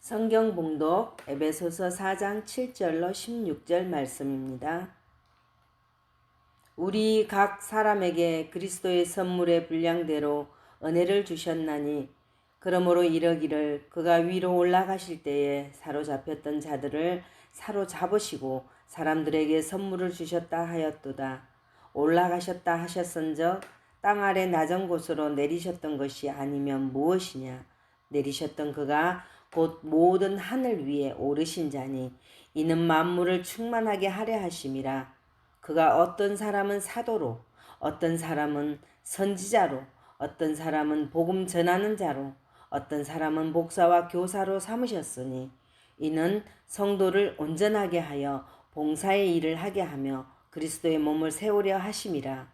성경 봉독 에베소서 4장 7절로 16절 말씀입니다. 우리 각 사람에게 그리스도의 선물의 분량대로 은혜를 주셨나니 그러므로 이러기를 그가 위로 올라가실 때에 사로잡혔던 자들을 사로잡으시고 사람들에게 선물을 주셨다 하였도다. 올라가셨다 하셨은즉 땅 아래 낮은 곳으로 내리셨던 것이 아니면 무엇이냐. 내리셨던 그가 곧 모든 하늘 위에 오르신 자니 이는 만물을 충만하게 하려 하심이라. 그가 어떤 사람은 사도로, 어떤 사람은 선지자로, 어떤 사람은 복음 전하는 자로, 어떤 사람은 목사와 교사로 삼으셨으니 이는 성도를 온전하게 하여 봉사의 일을 하게 하며 그리스도의 몸을 세우려 하심이라.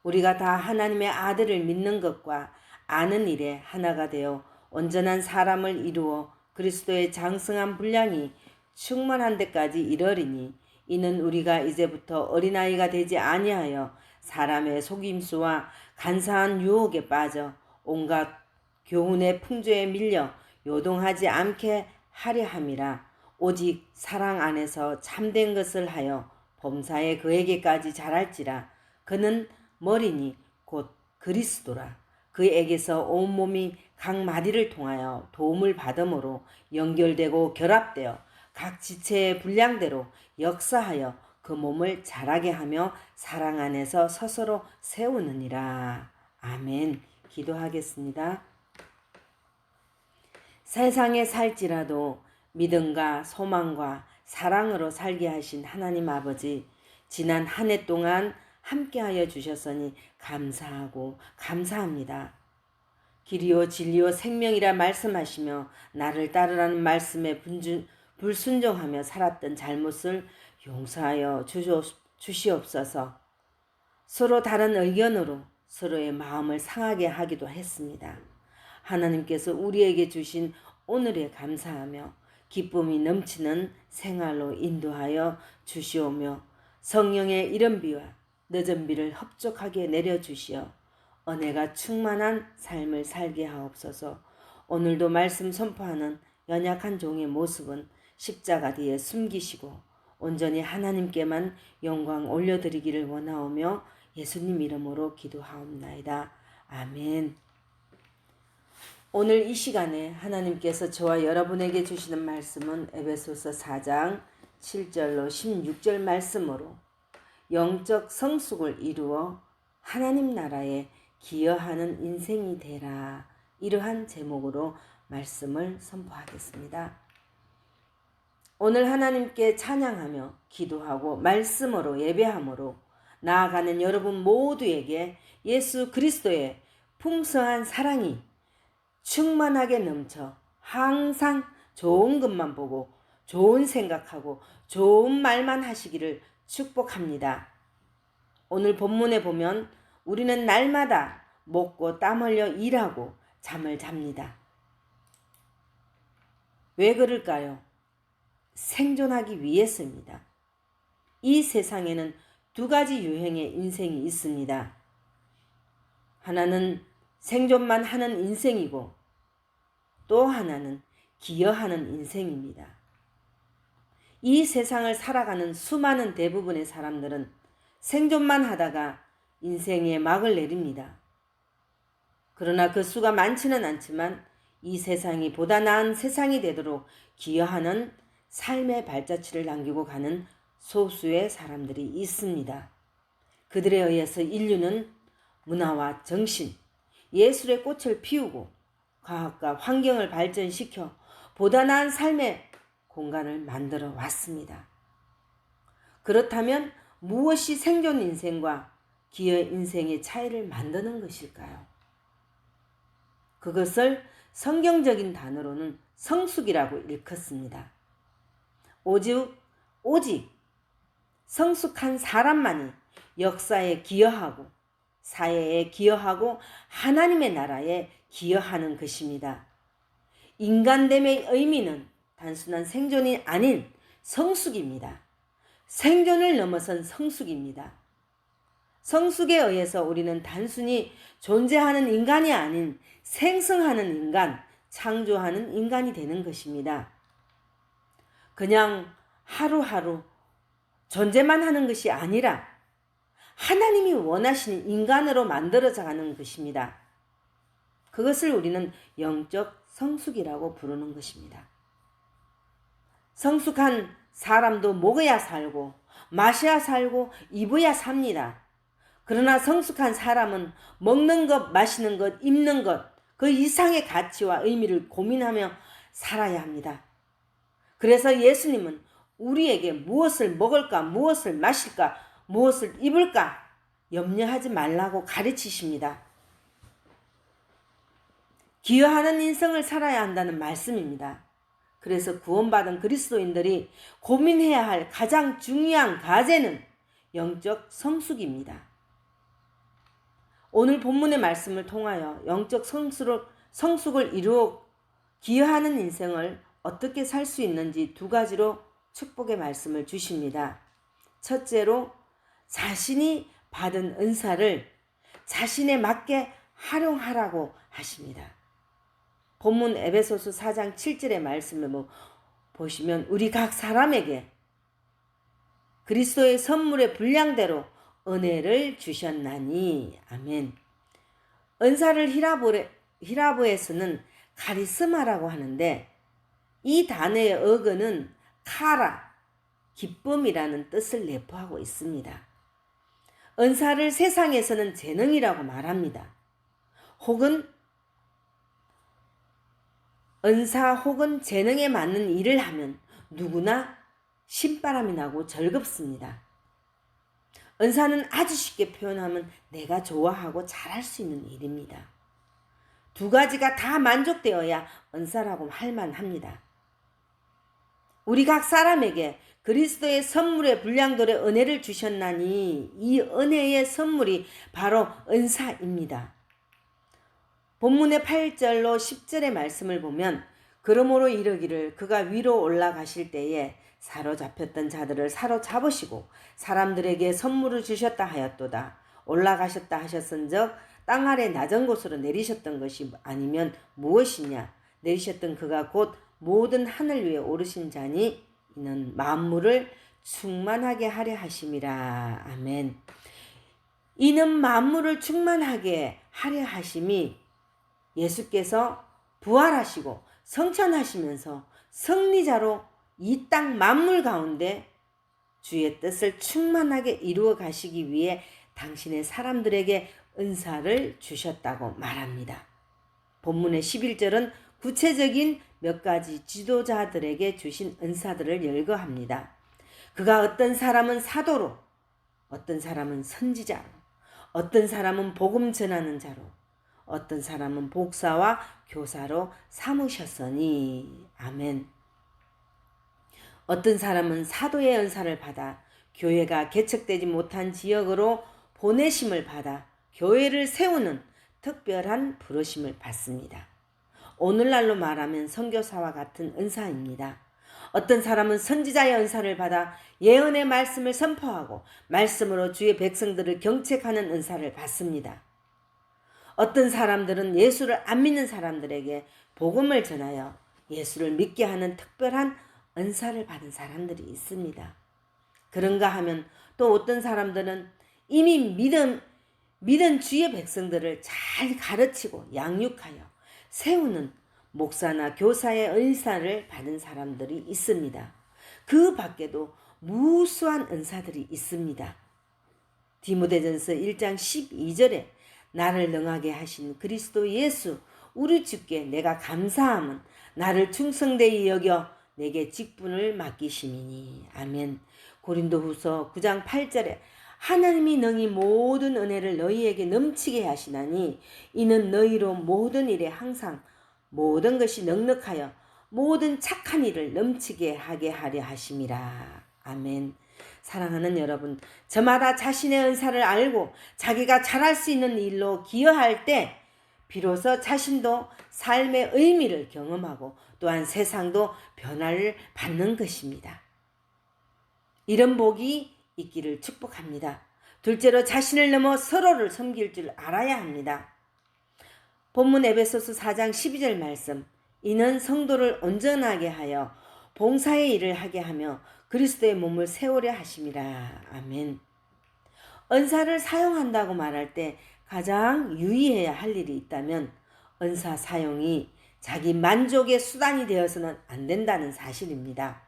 우리가 다 하나님의 아들을 믿는 것과 아는 일에 하나가 되어 온전한 사람을 이루어 그리스도의 장성한 분량이 충만한 데까지 이르리니 이는 우리가 이제부터 어린아이가 되지 아니하여 사람의 속임수와 간사한 유혹에 빠져 온갖 교훈의 풍조에 밀려 요동하지 않게 하려 함이라. 오직 사랑 안에서 참된 것을 하여 범사에 그에게까지 자랄지라. 그는 머리니 곧 그리스도라. 그에게서 온몸이 각 마디를 통하여 도움을 받음으로 연결되고 결합되어 각 지체의 분량대로 역사하여 그 몸을 자라게 하며 사랑 안에서 스스로 세우느니라. 아멘. 기도하겠습니다. 세상에 살지라도 믿음과 소망과 사랑으로 살게 하신 하나님 아버지, 지난 한 해 동안 함께하여 주셨으니 감사하고 감사합니다. 길이요 진리요 생명이라 말씀하시며 나를 따르라는 말씀에 불순종하며 살았던 잘못을 용서하여 주시옵소서. 서로 다른 의견으로 서로의 마음을 상하게 하기도 했습니다. 하나님께서 우리에게 주신 오늘에 감사하며 기쁨이 넘치는 생활로 인도하여 주시오며 성령의 이른 비와 늦은 비를 흡족하게 내려주시어 은혜가 충만한 삶을 살게 하옵소서. 오늘도 말씀 선포하는 연약한 종의 모습은 십자가 뒤에 숨기시고 온전히 하나님께만 영광 올려드리기를 원하오며 예수님 이름으로 기도하옵나이다. 아멘. 오늘 이 시간에 하나님께서 저와 여러분에게 주시는 말씀은 에베소서 4장 7절로 16절 말씀으로 영적 성숙을 이루어 하나님 나라에 기여하는 인생이 되라. 이러한 제목으로 말씀을 선포하겠습니다. 오늘 하나님께 찬양하며 기도하고 말씀으로 예배함으로 나아가는 여러분 모두에게 예수 그리스도의 풍성한 사랑이 충만하게 넘쳐 항상 좋은 것만 보고 좋은 생각하고 좋은 말만 하시기를 축복합니다. 오늘 본문에 보면 우리는 날마다 먹고 땀 흘려 일하고 잠을 잡니다. 왜 그럴까요? 생존하기 위해서입니다. 이 세상에는 두 가지 유형의 인생이 있습니다. 하나는 생존만 하는 인생이고 또 하나는 기여하는 인생입니다. 이 세상을 살아가는 수많은 대부분의 사람들은 생존만 하다가 인생에 막을 내립니다. 그러나 그 수가 많지는 않지만 이 세상이 보다 나은 세상이 되도록 기여하는 삶의 발자취를 남기고 가는 소수의 사람들이 있습니다. 그들에 의해서 인류는 문화와 정신, 예술의 꽃을 피우고 과학과 환경을 발전시켜 보다 나은 삶의 공간을 만들어 왔습니다. 그렇다면 무엇이 생존 인생과 기여 인생의 차이를 만드는 것일까요? 그것을 성경적인 단어로는 성숙이라고 일컫습니다. 오직 성숙한 사람만이 역사에 기여하고 사회에 기여하고 하나님의 나라에 기여하는 것입니다. 인간됨의 의미는 단순한 생존이 아닌 성숙입니다. 생존을 넘어선 성숙입니다. 성숙에 의해서 우리는 단순히 존재하는 인간이 아닌 생성하는 인간, 창조하는 인간이 되는 것입니다. 그냥 하루하루 존재만 하는 것이 아니라 하나님이 원하시는 인간으로 만들어가는 것입니다. 그것을 우리는 영적 성숙이라고 부르는 것입니다. 성숙한 사람도 먹어야 살고 마셔야 살고 입어야 삽니다. 그러나 성숙한 사람은 먹는 것, 마시는 것, 입는 것, 그 이상의 가치와 의미를 고민하며 살아야 합니다. 그래서 예수님은 우리에게 무엇을 먹을까, 무엇을 마실까, 무엇을 입을까 염려하지 말라고 가르치십니다. 기여하는 인생을 살아야 한다는 말씀입니다. 그래서 구원받은 그리스도인들이 고민해야 할 가장 중요한 과제는 영적 성숙입니다. 오늘 본문의 말씀을 통하여 영적 성숙을 이루어 기여하는 인생을 어떻게 살 수 있는지 두 가지로 축복의 말씀을 주십니다. 첫째로 자신이 받은 은사를 자신에 맞게 활용하라고 하십니다. 본문 에베소서 4장 7절의 말씀을 보시면 우리 각 사람에게 그리스도의 선물의 분량대로 은혜를 주셨나니. 아멘. 은사를 히라보에서는 카리스마라고 하는데 이 단어의 어근은 카라, 기쁨이라는 뜻을 내포하고 있습니다. 은사를 세상에서는 재능이라고 말합니다. 혹은 은사 혹은 재능에 맞는 일을 하면 누구나 신바람이 나고 즐겁습니다. 은사는 아주 쉽게 표현하면 내가 좋아하고 잘할 수 있는 일입니다. 두 가지가 다 만족되어야 은사라고 할 만합니다. 우리 각 사람에게 그리스도의 선물의 분량대로 은혜를 주셨나니 이 은혜의 선물이 바로 은사입니다. 본문의 8절로 10절의 말씀을 보면 그러므로 이르기를 그가 위로 올라가실 때에 사로잡혔던 자들을 사로잡으시고 사람들에게 선물을 주셨다 하였도다. 올라가셨다 하셨은즉 땅 아래 낮은 곳으로 내리셨던 것이 아니면 무엇이냐. 내리셨던 그가 곧 모든 하늘 위에 오르신 자니 이는 만물을 충만하게 하려 하심이라. 아멘. 이는 만물을 충만하게 하려 하심이 예수께서 부활하시고 성천하시면서 승리자로 이 땅 만물 가운데 주의 뜻을 충만하게 이루어 가시기 위해 당신의 사람들에게 은사를 주셨다고 말합니다. 본문의 11절은 구체적인 몇 가지 지도자들에게 주신 은사들을 열거합니다. 그가 어떤 사람은 사도로, 어떤 사람은 선지자로, 어떤 사람은 복음 전하는 자로, 어떤 사람은 복사와 교사로 삼으셨으니. 아멘. 어떤 사람은 사도의 은사를 받아 교회가 개척되지 못한 지역으로 보내심을 받아 교회를 세우는 특별한 부르심을 받습니다. 오늘날로 말하면 선교사와 같은 은사입니다. 어떤 사람은 선지자의 은사를 받아 예언의 말씀을 선포하고 말씀으로 주의 백성들을 경책하는 은사를 받습니다. 어떤 사람들은 예수를 안 믿는 사람들에게 복음을 전하여 예수를 믿게 하는 특별한 은사를 받은 사람들이 있습니다. 그런가 하면 또 어떤 사람들은 이미 믿은 주의 백성들을 잘 가르치고 양육하여 세우는 목사나 교사의 은사를 받은 사람들이 있습니다. 그 밖에도 무수한 은사들이 있습니다. 디모데전서 1장 12절에 나를 능하게 하신 그리스도 예수 우리 주께 내가 감사함은 나를 충성되이 여겨 내게 직분을 맡기심이니. 아멘. 고린도후서 9장 8절에 하나님이 능히 모든 은혜를 너희에게 넘치게 하시나니 이는 너희로 모든 일에 항상 모든 것이 넉넉하여 모든 착한 일을 넘치게 하게 하려 하심이라. 아멘. 사랑하는 여러분, 저마다 자신의 은사를 알고 자기가 잘할 수 있는 일로 기여할 때 비로소 자신도 삶의 의미를 경험하고 또한 세상도 변화를 받는 것입니다. 이런 복이 있기를 축복합니다. 둘째로 자신을 넘어 서로를 섬길 줄 알아야 합니다. 본문 에베소서 4장 12절 말씀 이는 성도를 온전하게 하여 봉사의 일을 하게 하며 그리스도의 몸을 세우려 하심이라. 아멘. 은사를 사용한다고 말할 때 가장 유의해야 할 일이 있다면 은사 사용이 자기 만족의 수단이 되어서는 안 된다는 사실입니다.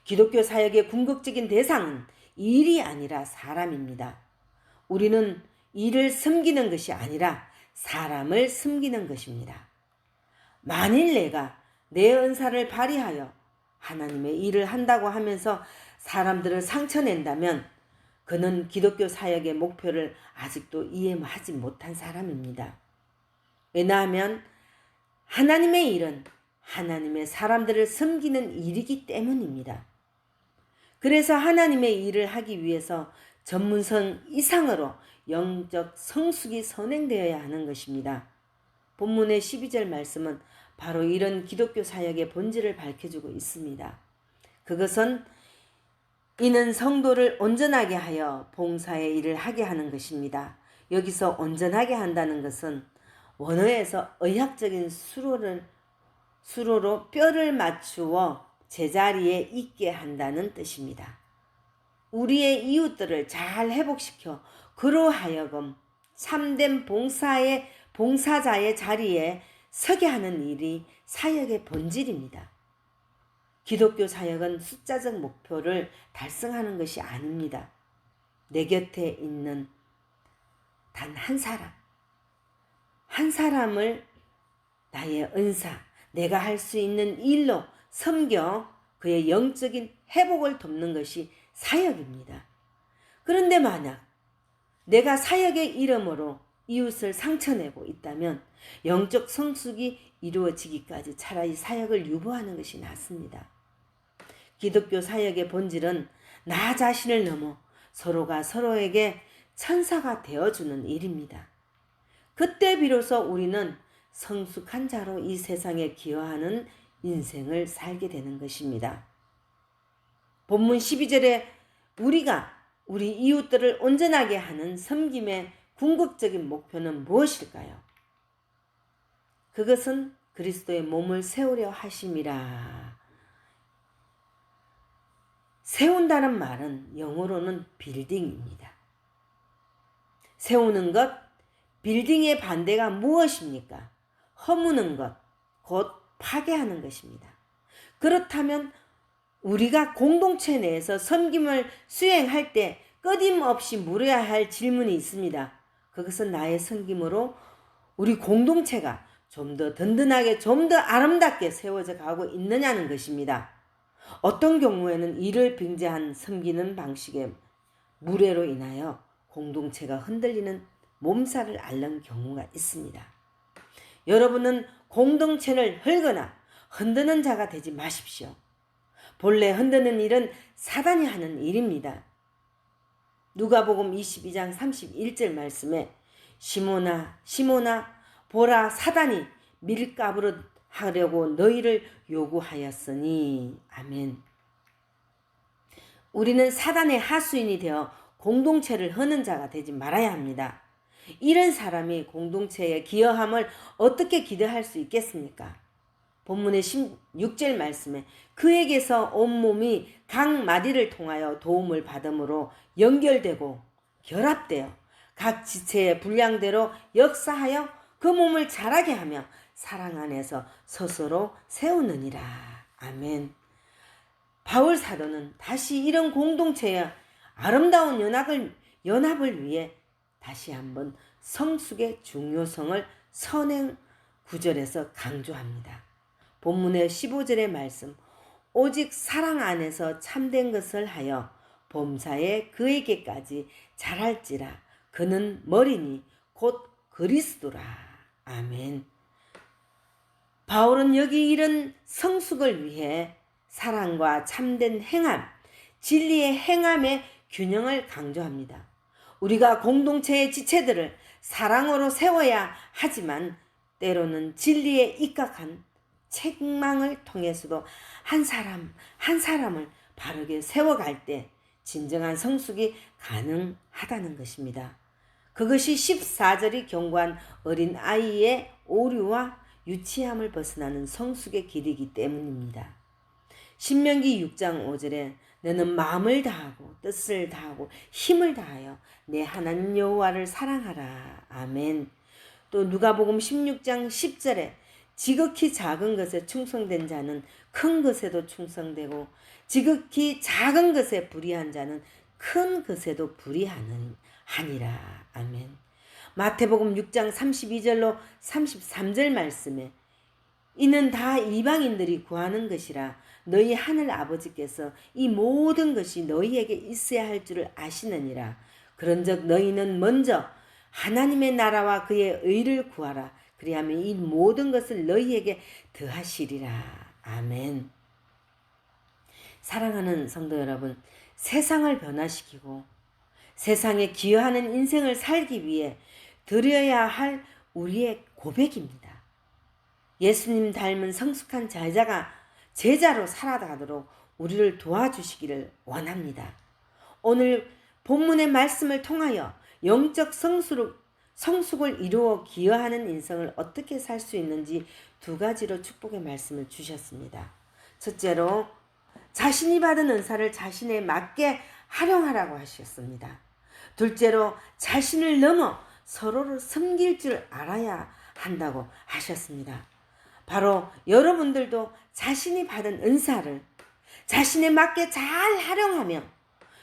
기독교 사역의 궁극적인 대상은 일이 아니라 사람입니다. 우리는 일을 섬기는 것이 아니라 사람을 섬기는 것입니다. 만일 내가 내 은사를 발휘하여 하나님의 일을 한다고 하면서 사람들을 상처낸다면 그는 기독교 사역의 목표를 아직도 이해하지 못한 사람입니다. 왜냐하면 하나님의 일은 하나님의 사람들을 섬기는 일이기 때문입니다. 그래서 하나님의 일을 하기 위해서 전문성 이상으로 영적 성숙이 선행되어야 하는 것입니다. 본문의 12절 말씀은 바로 이런 기독교 사역의 본질을 밝혀주고 있습니다. 그것은 이는 성도를 온전하게 하여 봉사의 일을 하게 하는 것입니다. 여기서 온전하게 한다는 것은 원어에서 의학적인 수로로 뼈를 맞추어 제자리에 있게 한다는 뜻입니다. 우리의 이웃들을 잘 회복시켜 그로 하여금 참된 봉사자의 자리에 서게 하는 일이 사역의 본질입니다. 기독교 사역은 숫자적 목표를 달성하는 것이 아닙니다. 내 곁에 있는 단 한 사람을 나의 은사, 내가 할 수 있는 일로 섬겨 그의 영적인 회복을 돕는 것이 사역입니다. 그런데 만약 내가 사역의 이름으로 이웃을 상처내고 있다면 영적 성숙이 이루어지기까지 차라리 사역을 유보하는 것이 낫습니다. 기독교 사역의 본질은 나 자신을 넘어 서로가 서로에게 천사가 되어주는 일입니다. 그때 비로소 우리는 성숙한 자로 이 세상에 기여하는 인생을 살게 되는 것입니다. 본문 12절에 우리가 우리 이웃들을 온전하게 하는 섬김의 궁극적인 목표는 무엇일까요? 그것은 그리스도의 몸을 세우려 하심이라. 세운다는 말은 영어로는 빌딩입니다. 세우는 것, 빌딩의 반대가 무엇입니까? 허무는 것, 곧 파괴하는 것입니다. 그렇다면 우리가 공동체 내에서 섬김을 수행할 때 끊임없이 물어야 할 질문이 있습니다. 그것은 나의 섬김으로 우리 공동체가 좀 더 든든하게, 좀 더 아름답게 세워져 가고 있느냐는 것입니다. 어떤 경우에는 이를 빙자한 섬기는 방식의 무례로 인하여 공동체가 흔들리는 몸살을 앓는 경우가 있습니다. 여러분은 공동체를 헐거나 흔드는 자가 되지 마십시오. 본래 흔드는 일은 사단이 하는 일입니다. 누가복음 22장 31절 말씀에 시몬아 보라 사단이 밀가부르 하려고 너희를 요구하였으니. 아멘. 우리는 사단의 하수인이 되어 공동체를 허는 자가 되지 말아야 합니다. 이런 사람이 공동체에 기여함을 어떻게 기대할 수 있겠습니까? 본문의 16절 말씀에 그에게서 온몸이 각 마디를 통하여 도움을 받음으로 연결되고 결합되어 각 지체의 분량대로 역사하여 그 몸을 자라게 하며 사랑 안에서 스스로 세우느니라. 아멘. 바울 사도는 다시 이런 공동체의 아름다운 연합을 위해 다시 한번 성숙의 중요성을 선행 구절에서 강조합니다. 본문의 15절의 말씀, 오직 사랑 안에서 참된 것을 하여 범사에 그에게까지 자랄지라. 그는 머리니 곧 그리스도라. 아멘. 바울은 여기 이런 성숙을 위해 사랑과 참된 행함, 진리의 행함의 균형을 강조합니다. 우리가 공동체의 지체들을 사랑으로 세워야 하지만 때로는 진리에 입각한 책망을 통해서도 한 사람을 바르게 세워갈 때 진정한 성숙이 가능하다는 것입니다. 그것이 14절이 경고한 어린아이의 오류와 유치함을 벗어나는 성숙의 길이기 때문입니다. 신명기 6장 5절에 너는 마음을 다하고 뜻을 다하고 힘을 다하여 내 하나님 여호와를 사랑하라. 아멘. 또 누가복음 16장 10절에 지극히 작은 것에 충성된 자는 큰 것에도 충성되고 지극히 작은 것에 불의한 자는 큰 것에도 불의하니라. 아멘. 마태복음 6장 32절로 33절 말씀에 이는 다 이방인들이 구하는 것이라 너희 하늘 아버지께서 이 모든 것이 너희에게 있어야 할 줄을 아시느니라. 그런즉 너희는 먼저 하나님의 나라와 그의 의를 구하라. 그리하면 이 모든 것을 너희에게 더하시리라. 아멘. 사랑하는 성도 여러분, 세상을 변화시키고 세상에 기여하는 인생을 살기 위해 드려야 할 우리의 고백입니다. 예수님 닮은 성숙한 제자로 살아가도록 우리를 도와주시기를 원합니다. 오늘 본문의 말씀을 통하여 영적 성숙을 이루어 기여하는 인생을 어떻게 살 수 있는지 두 가지로 축복의 말씀을 주셨습니다. 첫째로 자신이 받은 은사를 자신에 맞게 활용하라고 하셨습니다. 둘째로 자신을 넘어 서로를 섬길 줄 알아야 한다고 하셨습니다. 바로 여러분들도 자신이 받은 은사를 자신에 맞게 잘 활용하며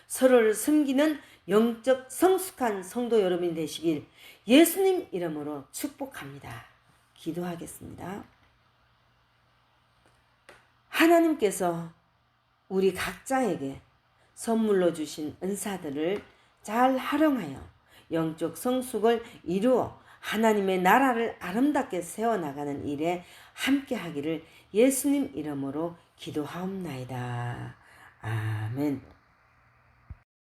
서로를 섬기는 영적 성숙한 성도 여러분이 되시길 예수님 이름으로 축복합니다. 기도하겠습니다. 하나님께서 우리 각자에게 선물로 주신 은사들을 잘 활용하여 영적 성숙을 이루어 하나님의 나라를 아름답게 세워나가는 일에 함께 하기를 예수님 이름으로 기도하옵나이다. 아멘.